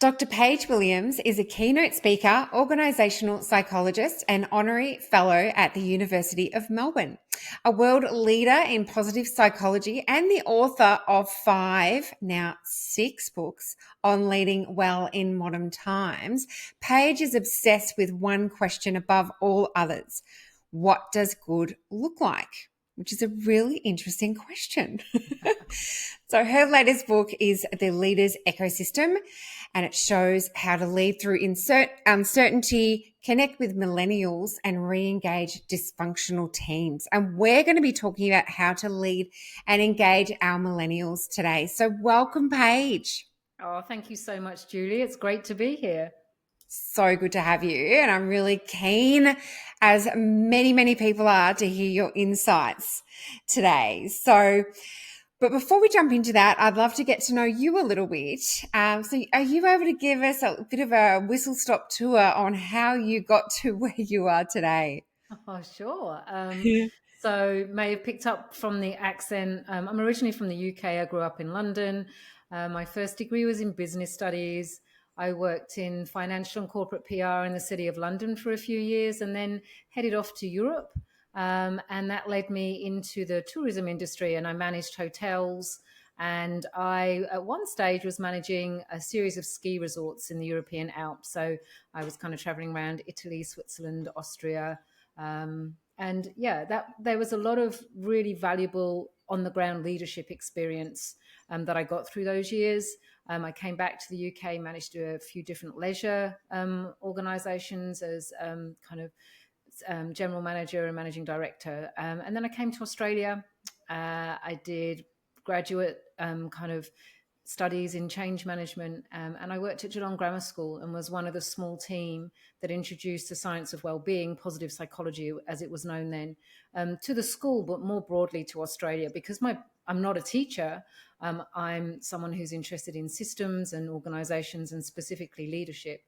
Dr. Paige Williams is a keynote speaker, organisational psychologist, and honorary fellow at the University of Melbourne, a world leader in positive psychology and the author of 5, now 6 books on leading well in modern times. Paige is obsessed with one question above all others. What does good look like? Which is a really interesting question. So her latest book is The Leader's Ecosystem, and it shows how to lead through uncertainty, connect with millennials, and re-engage dysfunctional teams. And we're going to be talking about how to lead and engage our millennials today. So welcome, Paige. Oh, thank you so much, Julie. It's great to be here. So good to have you. And I'm really keen, as many people are, to hear your insights today. But before we jump into that, I'd love to get to know you a little bit. So are you able to give us a bit of a whistle-stop tour on how you got to where you are today? Oh, sure. So may have picked up from the accent. I'm originally from the UK. I grew up in London. My first degree was in business studies. I worked in financial and corporate PR in the City of London for a few years and then headed off to Europe. And that led me into the tourism industry, and I managed hotels. And I, at one stage, was managing a series of ski resorts in the European Alps. So I was kind of traveling around Italy, Switzerland, Austria. And yeah, there was a lot of really valuable on the ground leadership experience that I got through those years. I came back to the UK, managed to do a few different leisure organisations as kind of general manager and managing director. And then I came to Australia. I did graduate kind of studies in change management, and I worked at Geelong Grammar School and was one of the small team that introduced the science of well-being, positive psychology as it was known then, to the school, but more broadly to Australia, because I'm not a teacher. I'm someone who's interested in systems and organisations and specifically leadership.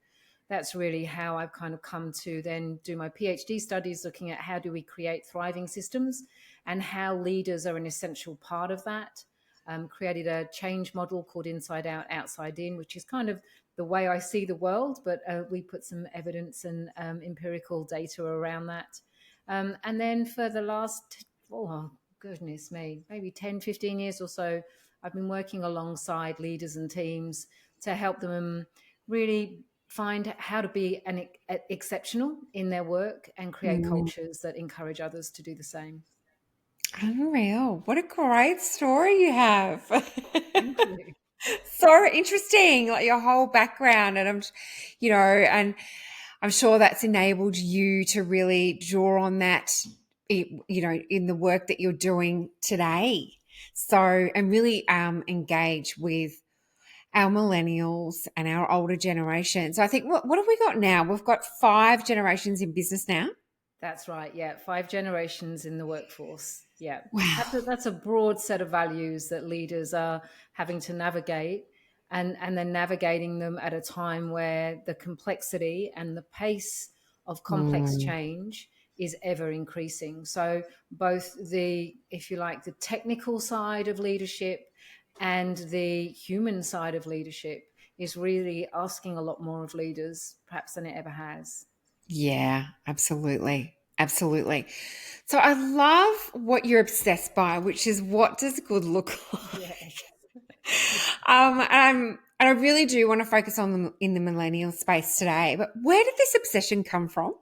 That's really how I've kind of come to then do my PhD studies, looking at how do we create thriving systems and how leaders are an essential part of that. Created a change model called Inside Out, Outside In, which is kind of the way I see the world, but we put some evidence and empirical data around that. And then for the last, goodness me, maybe 10, 15 years or so, I've been working alongside leaders and teams to help them really find how to be exceptional in their work and create cultures that encourage others to do the same. Unreal. What a great story you have. Thank you. So interesting, like your whole background. And and I'm sure that's enabled you to really draw on that, in the work that you're doing today. So, and really engage with our millennials and our older generation. So I think, what have we got now? We've got 5 generations in business now. That's right. Yeah. 5 generations in the workforce. Yeah. Wow. That's a broad set of values that leaders are having to navigate, and then navigating them at a time where the complexity and the pace of complex change is ever increasing. So both if you like, the technical side of leadership and the human side of leadership is really asking a lot more of leaders, perhaps than it ever has. Yeah, absolutely. Absolutely. So I love what you're obsessed by, which is what does good look like? Yes. And I really do want to focus on them in the millennial space today. But where did this obsession come from?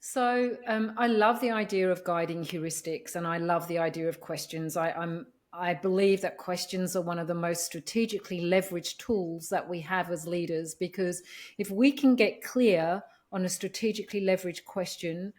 So I love the idea of guiding heuristics, and I love the idea of questions. I believe that questions are one of the most strategically leveraged tools that we have as leaders, because if we can get clear on a strategically leveraged question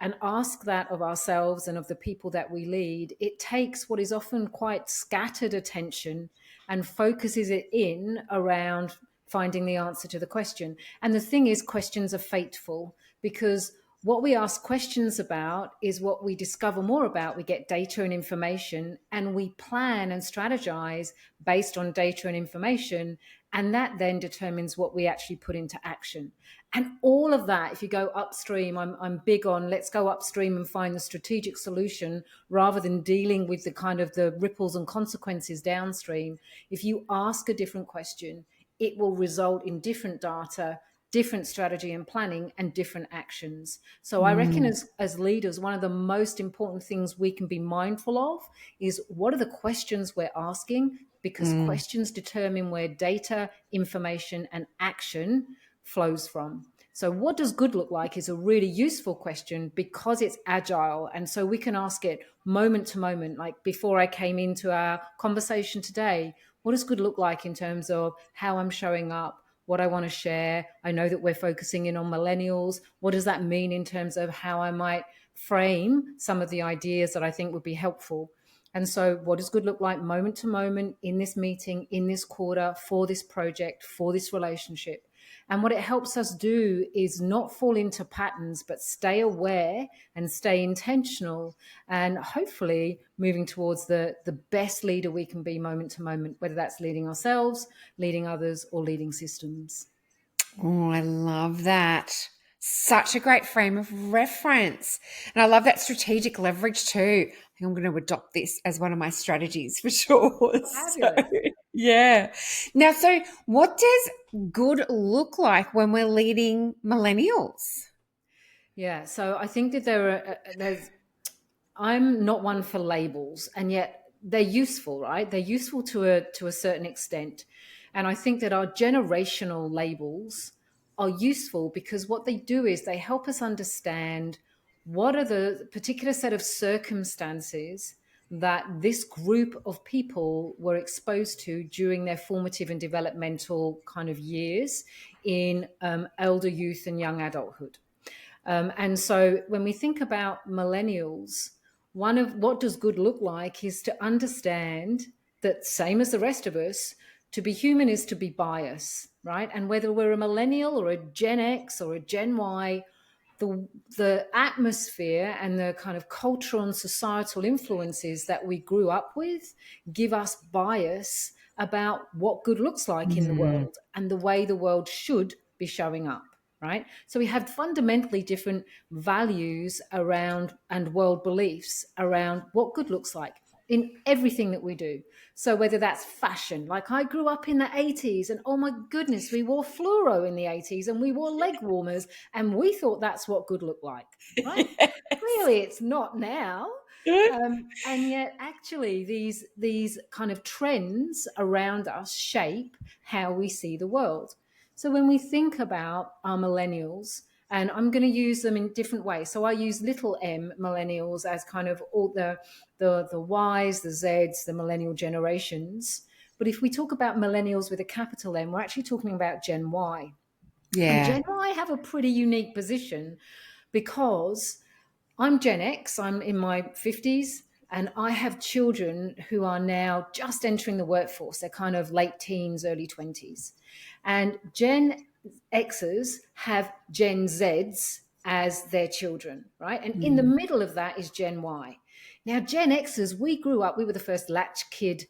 and ask that of ourselves and of the people that we lead, it takes what is often quite scattered attention and focuses it in around finding the answer to the question. And the thing is, questions are fateful, because what we ask questions about is what we discover more about. We get data and information, and we plan and strategize based on data and information. And that then determines what we actually put into action. And all of that, if you go upstream, I'm big on let's go upstream and find the strategic solution rather than dealing with the kind of the ripples and consequences downstream. If you ask a different question, it will result in different data, different strategy and planning, and different actions. So I reckon as leaders, one of the most important things we can be mindful of is what are the questions we're asking, because questions determine where data, information, and action flows from. So what does good look like is a really useful question because it's agile. And so we can ask it moment to moment. Like before I came into our conversation today, what does good look like in terms of how I'm showing up, what I want to share? I know that we're focusing in on millennials. What does that mean in terms of how I might frame some of the ideas that I think would be helpful? And so what does good look like moment to moment in this meeting, in this quarter, for this project, for this relationship? And what it helps us do is not fall into patterns, but stay aware and stay intentional, and hopefully moving towards the best leader we can be moment to moment, whether that's leading ourselves, leading others, or leading systems. Oh, I love that. Such a great frame of reference. And I love that strategic leverage too. I think I'm going to adopt this as one of my strategies for sure. Fabulous. Yeah. Now, so what does good look like when we're leading millennials? Yeah, so I think that I'm not one for labels, and yet they're useful, right? They're useful to a certain extent. And I think that our generational labels are useful because what they do is they help us understand what are the particular set of circumstances that this group of people were exposed to during their formative and developmental kind of years in elder youth and young adulthood. And so when we think about millennials, one of what does good look like is to understand that, same as the rest of us, to be human is to be biased, right? And whether we're a millennial or a Gen X or a Gen Y, the atmosphere and the kind of cultural and societal influences that we grew up with give us bias about what good looks like in the world and the way the world should be showing up. Right? So we have fundamentally different values around and world beliefs around what good looks like in everything that we do. So whether that's fashion, like I grew up in the 80s and oh my goodness, we wore fluoro in the 80s and we wore leg warmers and we thought that's what good looked like, right? Yes. Clearly it's not now. Good. And yet actually these kind of trends around us shape how we see the world. So when we think about our millennials, and I'm going to use them in different ways. So I use little m millennials as kind of all the Ys, the Zs, the millennial generations. But if we talk about millennials with a capital M, we're actually talking about Gen Y. And Yeah. Gen Y have a pretty unique position because I'm Gen X, I'm in my 50s, and I have children who are now just entering the workforce. They're kind of late teens, early 20s. And Gen X's have Gen Z's as their children, right? And in the middle of that is Gen Y. Now, Gen X's, we grew up, we were the first latchkey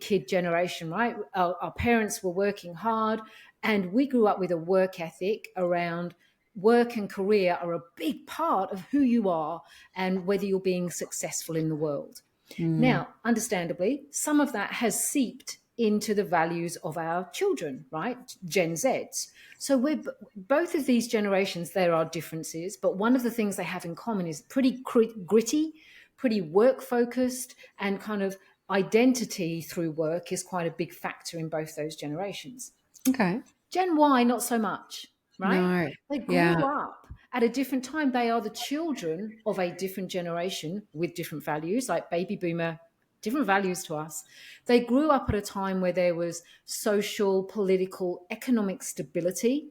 kid generation, right? Our parents were working hard, and we grew up with a work ethic around work and career are a big part of who you are and whether you're being successful in the world. Now, understandably, some of that has seeped into the values of our children, right? Gen Zs. So we're both of these generations, there are differences, but one of the things they have in common is pretty gritty, pretty work focused, and kind of identity through work is quite a big factor in both those generations. Okay. Gen Y, not so much, right? No. They Yeah. grew up at a different time. They are the children of a different generation with different values, like baby boomer, different values to us. They grew up at a time where there was social, political, economic stability.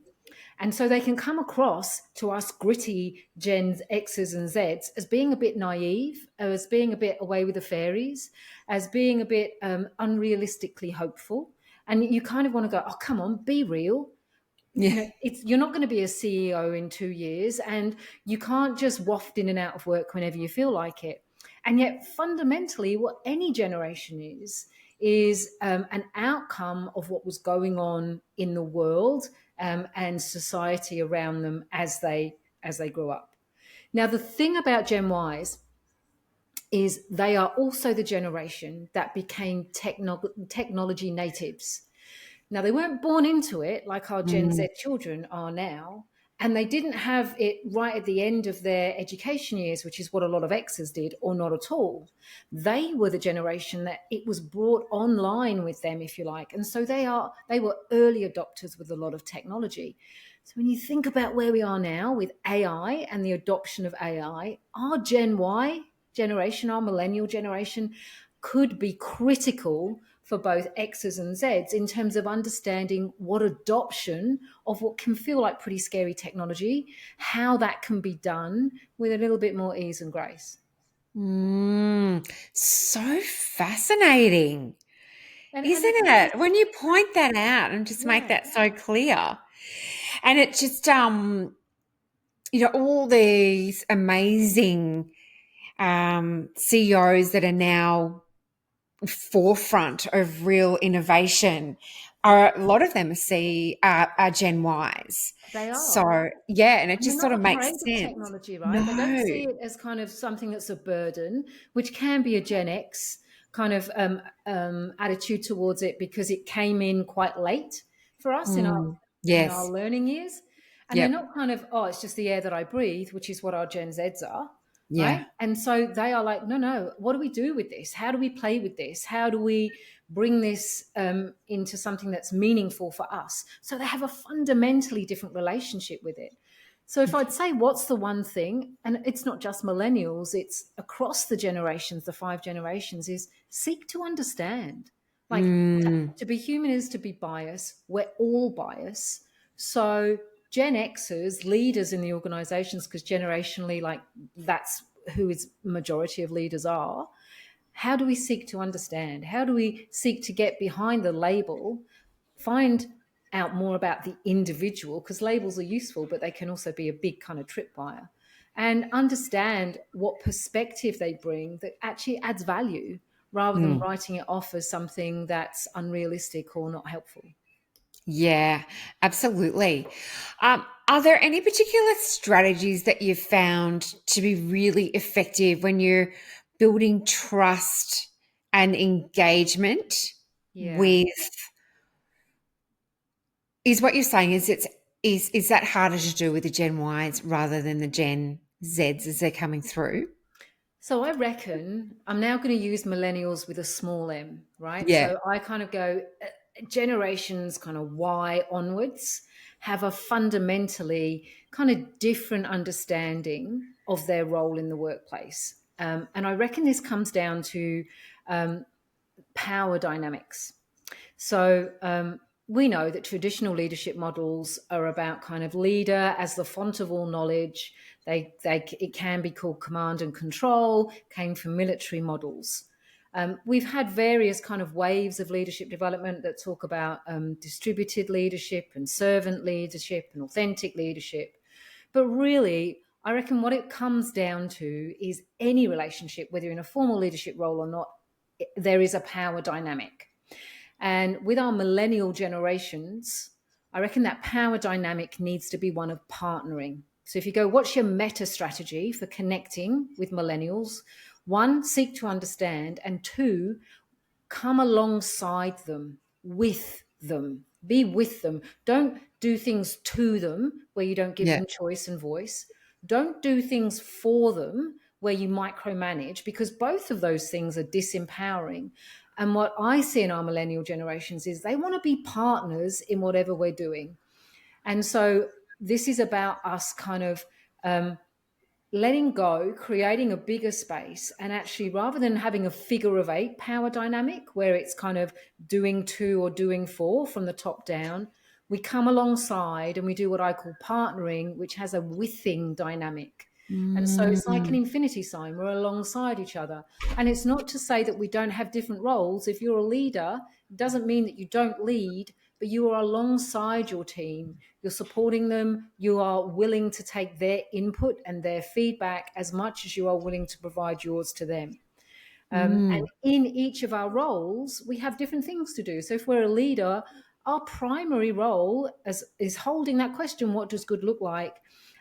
And so they can come across to us gritty Gen X's and Z's as being a bit naive, as being a bit away with the fairies, as being a bit unrealistically hopeful. And you kind of want to go, oh, come on, be real. Yeah. You're not going to be a CEO in 2 years, and you can't just waft in and out of work whenever you feel like it. And yet fundamentally what any generation is an outcome of what was going on in the world and society around them as they grew up. Now the thing about Gen Ys is they are also the generation that became technology natives. Now, they weren't born into it like our Gen Mm. Z children are now, and they didn't have it right at the end of their education years, which is what a lot of Xers did, or not at all. They were the generation that it was brought online with them, if you like. And so they were early adopters with a lot of technology. So when you think about where we are now with AI and the adoption of AI, our Gen Y generation, our millennial generation, could be critical for both X's and Z's in terms of understanding what adoption of what can feel like pretty scary technology, how that can be done with a little bit more ease and grace. So fascinating, And the isn't thing is, it? When you point that out and just make yeah, that so clear. And it just, all these amazing CEOs that are now forefront of real innovation are, a lot of them are Gen Ys. they are. So yeah, and it And they're just sort not of makes afraid of sense. technology, right? They don't No. see it as kind of something that's a burden, which can be a Gen X kind of attitude towards it because it came in quite late for us in our Yes. learning years. And they're Yep. not kind of, oh, it's just the air that I breathe, which is what our Gen Zs are, Yeah. right? And so they are like, no, no, what do we do with this? How do we play with this? How do we bring this into something that's meaningful for us? So they have a fundamentally different relationship with it. So if I'd say what's the one thing, and it's not just millennials, it's across the generations, the 5 generations, is seek to understand. Like to be human is to be biased. We're all biased. So Gen Xers, leaders in the organizations, because generationally, like that's who is majority of leaders are. How do we seek to understand? How do we seek to get behind the label, find out more about the individual, because labels are useful, but they can also be a big kind of tripwire, and understand what perspective they bring that actually adds value rather than writing it off as something that's unrealistic or not helpful. Yeah, absolutely. Are there any particular strategies that you've found to be really effective when you're building trust and engagement Yeah. with, is what you're saying is that harder to do with the Gen Ys rather than the Gen Zs as they're coming through? So I reckon I'm now going to use millennials with a small m, right? Yeah. So I kind of go generations kind of Y onwards have a fundamentally kind of different understanding of their role in the workplace. And I reckon this comes down to power dynamics. So we know that traditional leadership models are about kind of leader as the font of all knowledge. It can be called command and control, came from military models. We've had various kind of waves of leadership development that talk about distributed leadership and servant leadership and authentic leadership. But really, I reckon what it comes down to is any relationship, whether you're in a formal leadership role or not, there is a power dynamic. And with our millennial generations, I reckon that power dynamic needs to be one of partnering. So if you go, what's your meta strategy for connecting with millennials? One, seek to understand, and two, come alongside them, with them, be with them. Don't do things to them where you don't give Yeah. them choice and voice. Don't do things for them where you micromanage, because both of those things are disempowering. And what I see in our millennial generations is they want to be partners in whatever we're doing. And so this is about us kind of letting go, creating a bigger space, and actually, rather than having a figure of eight power dynamic where it's kind of doing to or doing for from the top down, we come alongside and we do what I call partnering, which has a withing dynamic. And so it's like an Mm. infinity sign. We're alongside each other. And it's not to say that we don't have different roles. If you're a leader, it doesn't mean that you don't lead, but you are alongside your team. You're supporting them. You are willing to take their input and their feedback as much as you are willing to provide yours to them. And in each of our roles, we have different things to do. So if we're a leader, our primary role is holding that question, what does good look like?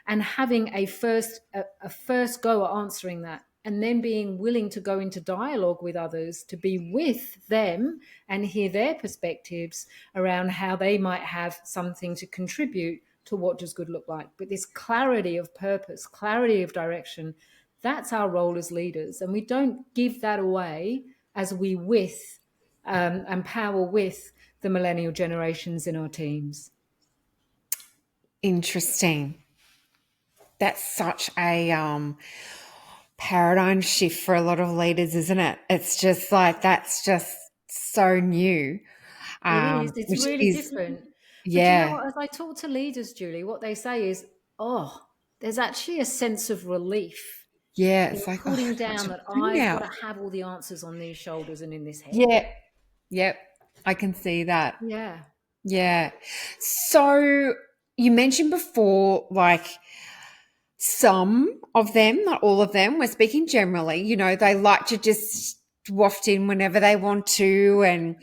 And having a first go at answering that. and then being willing to go into dialogue with others, to be with them and hear their perspectives around how they might have something to contribute to what does good look like. But this clarity of purpose, clarity of direction, that's our role as leaders. And we don't give that away as we empower with the millennial generations in our teams. Interesting. That's such a paradigm shift for a lot of leaders, isn't it? It's just like, that's just so new. It is. It's Which really is, different. But you know yeah, what? As I talk to leaders, Julie, what they say is, oh, there's actually a sense of relief yeah. in It's like, oh, putting I've got down to that bring it I've got out. to have all the answers on these shoulders and in this head. Yeah, yep. I can see that. Yeah. Yeah. So you mentioned before, like, some of them, not all of them, we're speaking generally, they like to just waft in whenever they want to and,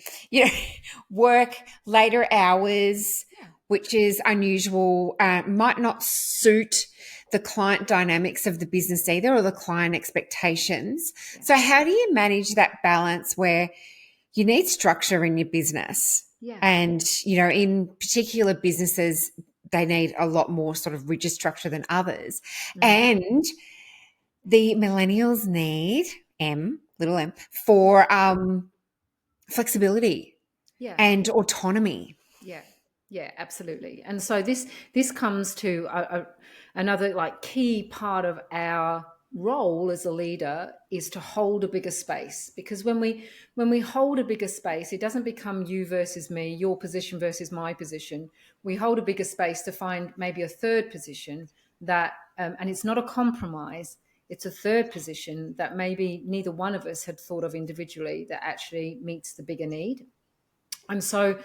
work later hours, which is unusual, might not suit the client dynamics of the business either, or the client expectations. So how do you manage that balance where you need structure in your business? Yeah. And, in particular businesses, they need a lot more sort of rigid structure than others. And the millennials need little m, for flexibility and autonomy. Yeah, absolutely. And so this comes to another like key part of our role as a leader is to hold a bigger space, because when we hold a bigger space, it doesn't become you versus me, your position versus my position. We hold a bigger space to find maybe a third position that and it's not a compromise, it's a third position that maybe neither one of us had thought of individually that actually meets the bigger need. And so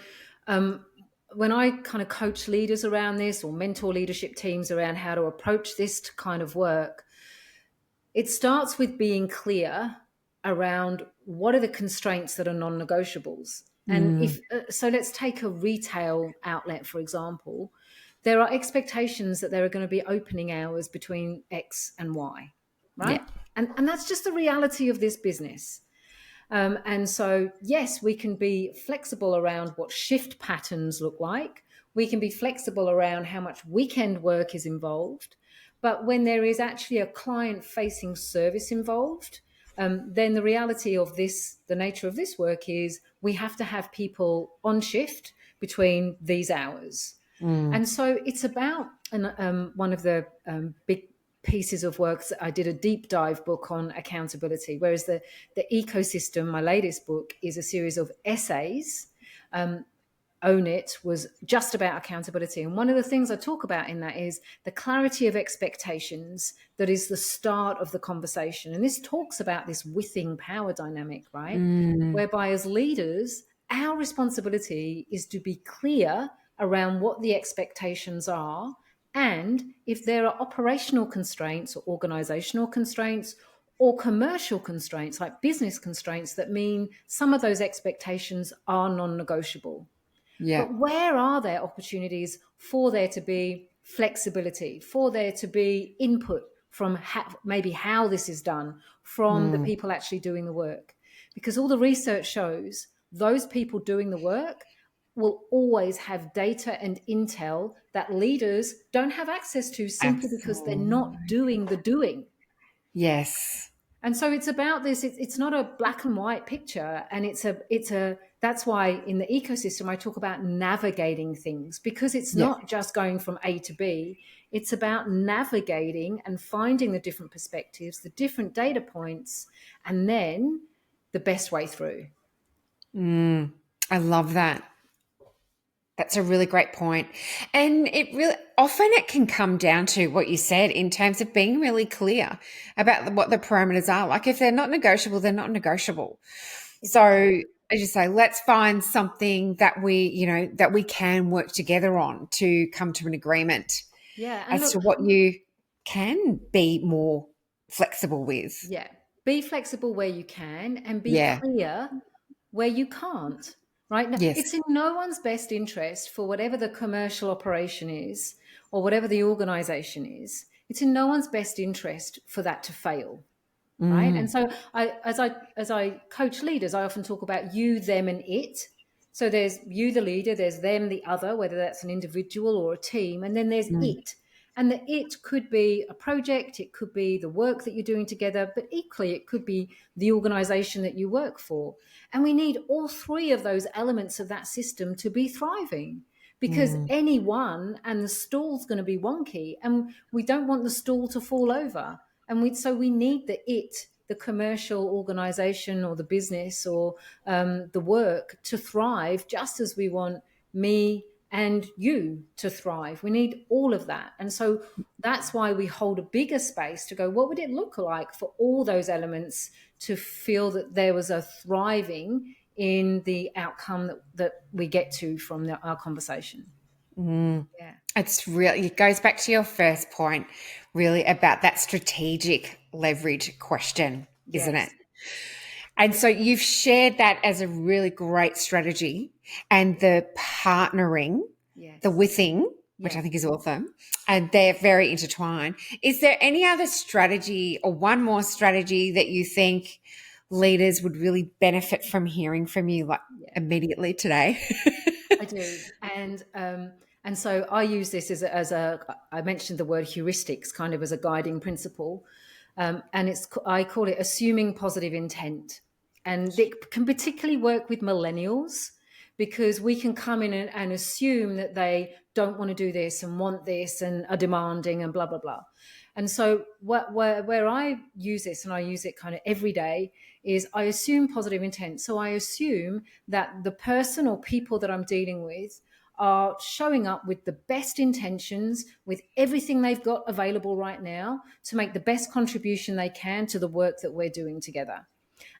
when I kind of coach leaders around this or mentor leadership teams around how to approach this kind of work, it starts with being clear around what are the constraints that are non-negotiables. And so let's take a retail outlet, for example. There are expectations that there are going to be opening hours between X and Y, right? Yeah. And that's just the reality of this business. And so, yes, we can be flexible around what shift patterns look like. We can be flexible around how much weekend work is involved. But when there is actually a client-facing service involved, then the reality of this, the nature of this work is we have to have people on shift between these hours. And so it's about one of the big pieces of work. I did a deep dive book on accountability, whereas the ecosystem, my latest book, is a series of essays. Own It was just about accountability. And one of the things I talk about in that is the clarity of expectations that is the start of the conversation. And this talks about this withing power dynamic, right? Whereby as leaders, our responsibility is to be clear around what the expectations are. And if there are operational constraints or organizational constraints or commercial constraints, like business constraints, that mean some of those expectations are non-negotiable. Yeah. But where are there opportunities for there to be flexibility, for there to be input from maybe how this is done from the people actually doing the work? Because all the research shows those people doing the work will always have data and intel that leaders don't have access to simply because they're not doing the doing. Yes. And so it's about this. It's not a black and white picture, and that's why in the ecosystem I talk about navigating things, because it's not just going from A to B. It's about navigating and finding the different perspectives, the different data points, and then the best way through. I love that. That's a really great point. And it can come down to what you said in terms of being really clear about what the parameters are. Like if they're not negotiable, they're not negotiable. So as you say, let's find something that we can work together on to come to an agreement to what you can be more flexible with. Yeah. Be flexible where you can and be clear where you can't. Right? Now, Yes. it's in no one's best interest for whatever the commercial operation is or whatever the organization is. It's in no one's best interest for that to fail. right? And so as I coach leaders, I often talk about you, them, and it. So there's you, the leader, there's them, the other, whether that's an individual or a team, and then there's it. And the it could be a project, it could be the work that you're doing together, but equally it could be the organization that you work for. And we need all three of those elements of that system to be thriving, because any one and the stool's going to be wonky, and we don't want the stool to fall over. And so we need the it, the commercial organization or the business or the work to thrive, just as we want me and you to thrive. We need all of that. And so that's why we hold a bigger space to go, what would it look like for all those elements to feel that there was a thriving in the outcome that we get to from our conversation. Yeah. It's really, it goes back to your first point, really about that strategic leverage question, isn't it? And so you've shared that as a really great strategy, and the partnering, the withing, which I think is awesome, and they're very intertwined. Is there any other strategy or one more strategy that you think leaders would really benefit from hearing from you immediately today? I do. And so I use this I mentioned the word heuristics kind of as a guiding principle. And I call it assuming positive intent. And it can particularly work with millennials, because we can come in and assume that they don't want to do this and want this and are demanding and blah, blah, blah. And so where I use this, and I use it kind of every day, is I assume positive intent. So I assume that the person or people that I'm dealing with are showing up with the best intentions, with everything they've got available right now to make the best contribution they can to the work that we're doing together.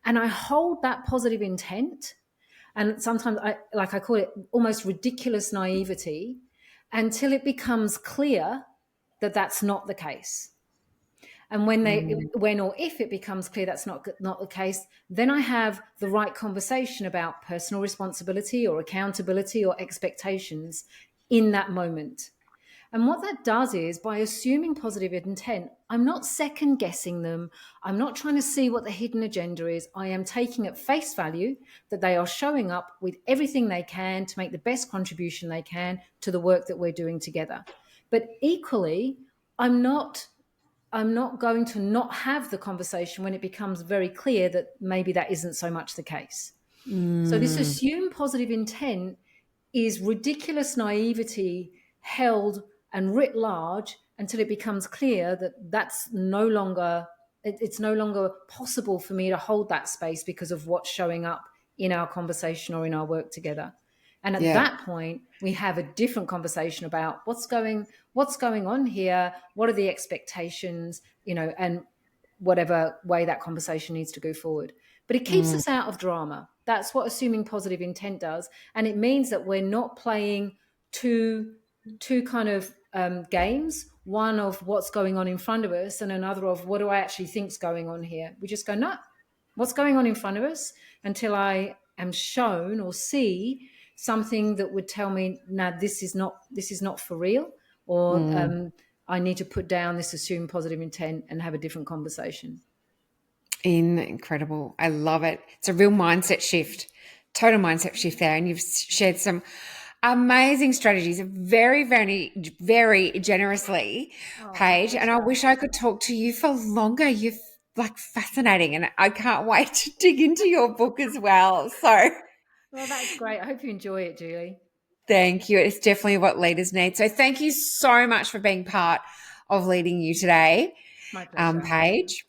And I hold that positive intent, and sometimes I call it almost ridiculous naivety, until it becomes clear that that's not the case. And when or if it becomes clear that's not the case, then I have the right conversation about personal responsibility or accountability or expectations in that moment. And what that does is, by assuming positive intent, I'm not second guessing them. I'm not trying to see what the hidden agenda is. I am taking at face value that they are showing up with everything they can to make the best contribution they can to the work that we're doing together. But equally, I'm not going to not have the conversation when it becomes very clear that maybe that isn't so much the case. So this assume positive intent is ridiculous naivety held and writ large until it becomes clear that it's no longer possible for me to hold that space because of what's showing up in our conversation or in our work together. And at that point, we have a different conversation about what's going on here, what are the expectations, and whatever way that conversation needs to go forward. But it keeps us out of drama. That's what assuming positive intent does. And it means that we're not playing two kind of games, one of what's going on in front of us and another of what do I actually think's going on here. We just go, no, what's going on in front of us, until I am shown or see something that would tell me, no, this is not for real, or I need to put down this assumed positive intent and have a different conversation. Incredible. I love it. It's a real mindset shift, total mindset shift there. And you've shared some amazing strategies very, very, very generously, Paige. And I wish I could talk to you for longer. You're fascinating, and I can't wait to dig into your book as well. So, well, that's great. I hope you enjoy it, Julie. Thank you. It's definitely what leaders need. So thank you so much for being part of Leading You today, My pleasure. Paige.